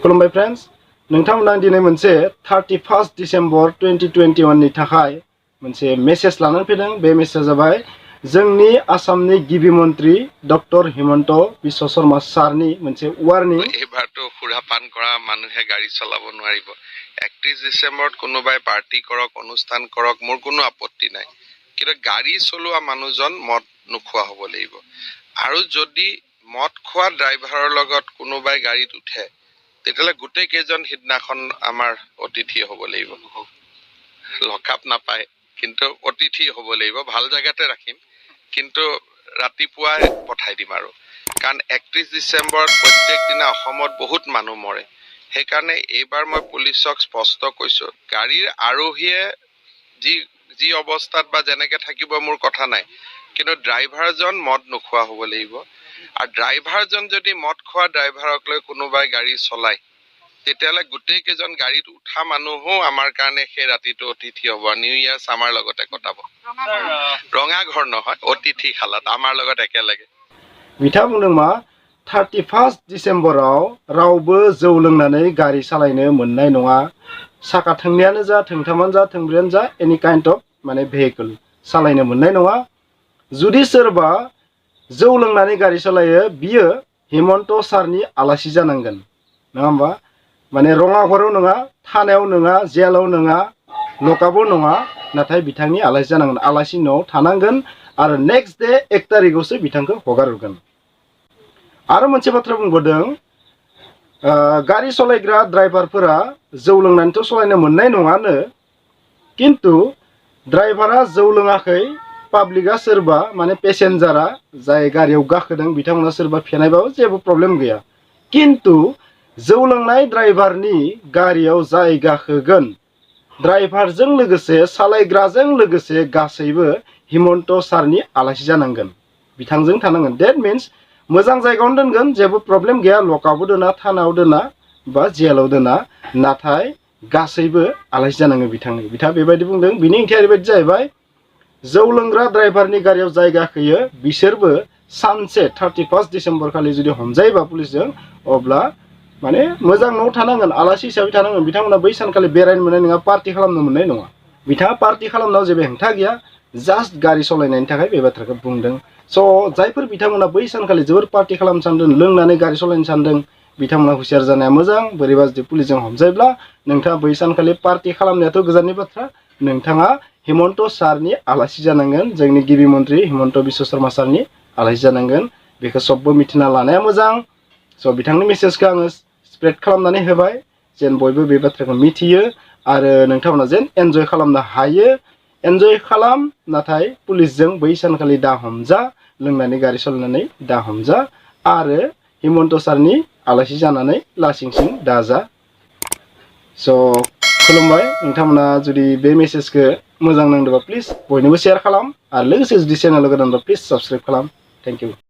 खुलुमबाय फ्रेंड्स नोंथांमोना दिनै मोनसे 31 डिसेम्बर 2021 नि थाखाय मोनसे मेसेज लानानै फैदों। बे मेसेजआ जाबाय जोंनि आसामनि गिबि मन्त्रि डक्टर हिमन्त बिश्व शर्मा सारनि मोनसे वार्निं। एबारটো সুৰাপান কৰা মানুহে গাড়ী চলাব নোৱাৰিব। 31 ডিসেম্বৰত কোনোবাই পাৰ্টি কৰক, অনুষ্ঠান কৰক, মোৰ কোনো আপত্তি নাই, কিন্তু গাড়ী চলোৱা মানুহজন মদ নোখোৱা হ'ব লাগিব। আৰু যদি মদ খোৱা ড্ৰাইভাৰৰ লগত কোনোবাই গাড়ীত উঠে তেতিয়ালে গোটেই কেইজন সিদিনাখন আমাৰ অতিথি হ'ব লাগিব। লকআপ নাপায়, কিন্তু অতিথি হ'ব লাগিব। ভাল জায়গাতে ৰাখিম, কিন্তু ৰাতিপুৱাই পঠাই দিম। আৰু কাৰণ 31 ডিসেম্বৰত প্ৰত্যেক দিনা অসমত বহুত মানুহ মৰে। সেইকাৰণে এইবাৰ মই পুলিচক স্পষ্ট কৈছো, গাড়ীৰ আৰোহীয়ে যি অৱস্থাত বা যেনেকে থাকিব মোৰ কথা নাই, কিন্তু ড্ৰাইভাৰজন মদ নোখোৱা হ'ব লাগিব। আৰু ড্ৰাইভাৰজন যদি মদ খোৱা ড্ৰাইভাৰক লৈ কোনোবাই গাড়ী চলায় তেতিয়ালে গোটেই কেইজন গাড়ীত উঠা মানুহো আমাৰ কাৰণে সেই ৰাতিটো অতিথি হ'ব। নিউ ইয়াৰ্ছ আমাৰ লগতে কটাব। ৰঙা ঘৰ নহয়, অতিথি খালাত আমাৰ লগত একেলগে। बिथाङा बुंदों मा 31 डिसेम्बराव रावबो जौ लोंनानै गारि सालायनो मोननाय नङा। साखा थोंनैयानो जा, थोंथामानो जा, थोंब्रैयानो जा, एनी काइन्ड अफ माने भेहिकल सालायनो मोननाय नङा। जुदि सोरबा जौ लोंनानै गारि सालायो बियो हिमन्त सारनि आलासि जानांगोन, नङा होमबा? माने रङा घराव नङा, थानायाव नङा, जेलाव नङा, लकआपआव नङा, नाथाय बिथांनि आलासि जानांगोन। आलासि न'आव थानांगोन आरो नेक्स्ट डे 1 तारिखआवसो बिथांखौ हगार हरगोन। आरो मोनसे बाथ्रा बुंबावदों, गारि सालायग्रा ड्राइभारफोरा जौ लोंनानैथ' सालायनो मोननाय नङानो, किन्तु ड्राइभारा जौ लोङाखै, पाब्लिकआ सोरबा माने पेसेन्जारा जाय गारियाव गाखोदों बिथांमोना सोरबा फेनायबाबो जेबो प्रब्लेम गैया। किन्तु जौ लोंनाय ड्राइभारनि गारियाव जाय गाखोगोन, ड्राइभारजों लोगोसे सालायग्राजों लोगोसे गासैबो हिमन्त सारनि आलासि जानांगोन, बिथांजों थानांगोन। डेट मिन्स मोजां जायगायावनो दोनगोन, जेबो प्रब्लेम गैया, लकआपआव दोना, थानायाव दोना बा जेलाव दोना, नाथाय गासैबो आलासि जानांगोन बिथांनि। बिथाङा बेबायदि बुंदों। बिनि ओंथिया ओरैबायदि जाहैबाय, जौ लोंग्रा ड्राइभारनि गारियाव जाय गाखोयो बिसोरबो सानसे 31 डिसेम्बर खालि जुदि हमजायोबा पुलिसजों, अब्ला माने मोजां न'आव थानांगोन, आलासि हिसाबै थानांगोन। बिथांमोना बै सानखालि बेरायनो मोननाय नङा, पार्टि खालामनो मोननाय नङा। बिथाङा पार्टि खालामनायाव जेबो हेंथा गैया, जास्ट गारि सालायनायनि थाखाय बे बाथ्राखौ बुंदों। स' जायफोर बिथांमोना बै सानखालि जोबोर पार्टि खालामनो सानदों, लोंनानै गारि सालायनो सानदों, बिथांमोना हुसियार जानाया मोजां। बोरैबा जुदि पुलिसजों हमजायोब्ला नोंथाङा बै सानखालि पार्टि खालामनायाथ' गोजाननि बाथ्रा, नोंथाङा हिमन्त सारनि आलासि जानांगोन, जोंनि गिबि मन्त्रि हिमन्त बिश्व शर्मा सारनि आलासि जानांगोन। बेखौ सबबो मिथिना लानाया मोजां। स' बिथांनि मेसेजखौ आङो स्प्रेड खालामनानै होबाय, जेन बयबो बे बाथ्राखौ मिथियो आरो नोंथांमोना जेन एन्जय खालामनो हायो। एन्जय खालाम, नाथाय पुलिसजों बै सानखालि दा हमजा, लोंनानै गारि सालायनानै दा हमजा, आरो हिमन्त सारनि आलासि जानानै लासिंसिं दाजा। स' खुलुमबाय। नोंथांमोना जुदि बे मेसेजखौ मोजां नांदोंबा प्लिज बयनोबो शेयार खालाम, आरो लोगोसे जुदि चेनेलाव गोदानबा प्लिज साबस्क्राइब खालाम। Thank you.